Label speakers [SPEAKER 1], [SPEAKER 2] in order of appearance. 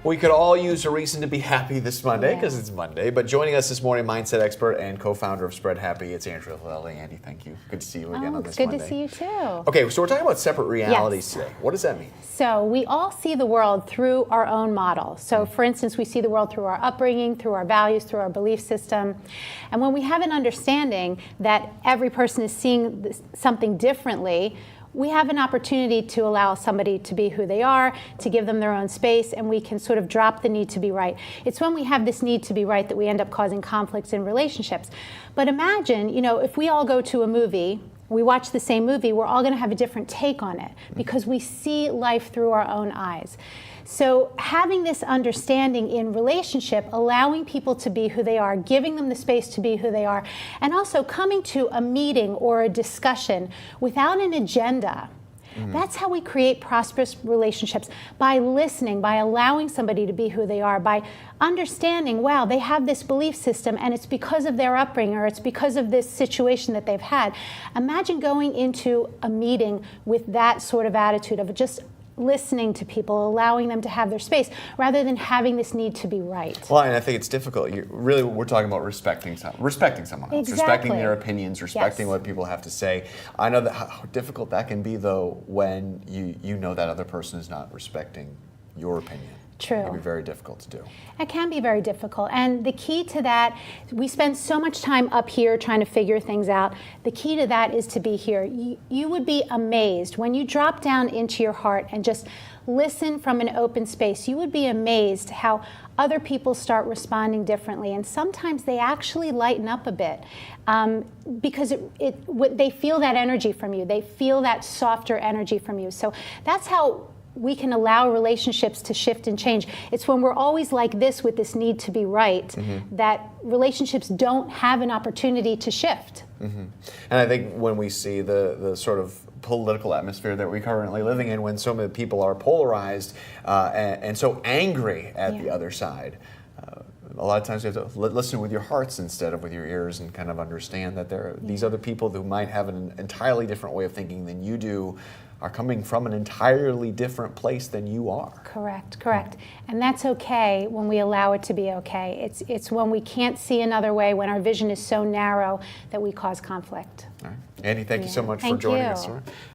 [SPEAKER 1] We could all use a reason to be happy this Monday because it's Monday. But joining us this morning, mindset expert and co-founder of Spread Happy, it's Andrea Lilly. Andy, thank you. Good to see you again on this Monday.
[SPEAKER 2] It's good to see you too.
[SPEAKER 1] Okay, so we're talking about separate realities today. What does that mean?
[SPEAKER 2] So we all see the world through our own model. So for instance, we see the world through our upbringing, through our values, through our belief system. And when we have an understanding that every person is seeing something differently, we have an opportunity to allow somebody to be who they are, to give them their own space, and we can sort of drop the need to be right. It's when we have this need to be right that we end up causing conflicts in relationships. But imagine, if we all go to a movie, we watch the same movie, we're all going to have a different take on it because we see life through our own eyes. So having this understanding in relationship, allowing people to be who they are, giving them the space to be who they are, and also coming to a meeting or a discussion without an agenda. That's how we create prosperous relationships, by listening, by allowing somebody to be who they are, by understanding, wow, they have this belief system and it's because of their upbringing or it's because of this situation that they've had. Imagine going into a meeting with that sort of attitude of just listening to people, allowing them to have their space, rather than having this need to be right.
[SPEAKER 1] Well, and I think it's difficult. We're talking about respecting someone else, respecting their opinions, respecting what people have to say. I know that how difficult that can be, though, when you know that other person is not respecting your opinion.
[SPEAKER 2] True.
[SPEAKER 1] It can be very difficult to do.
[SPEAKER 2] It can be very difficult. And the key to that, we spend so much time up here trying to figure things out. The key to that is to be here. You would be amazed when you drop down into your heart and just listen from an open space. You would be amazed how other people start responding differently. And sometimes they actually lighten up a bit because they feel that energy from you. They feel that softer energy from you. So that's how we can allow relationships to shift and change. It's when we're always like this with this need to be right that relationships don't have an opportunity to shift.
[SPEAKER 1] And I think when we see the sort of political atmosphere that we're currently living in, when so many people are polarized and so angry at the other side, a lot of times you have to listen with your hearts instead of with your ears and kind of understand that there are these other people who might have an entirely different way of thinking than you do, are coming from an entirely different place than you are.
[SPEAKER 2] Correct. And that's okay when we allow it to be okay. It's when we can't see another way, when our vision is so narrow that we cause conflict.
[SPEAKER 1] All right. Andy, thank you so much for joining us.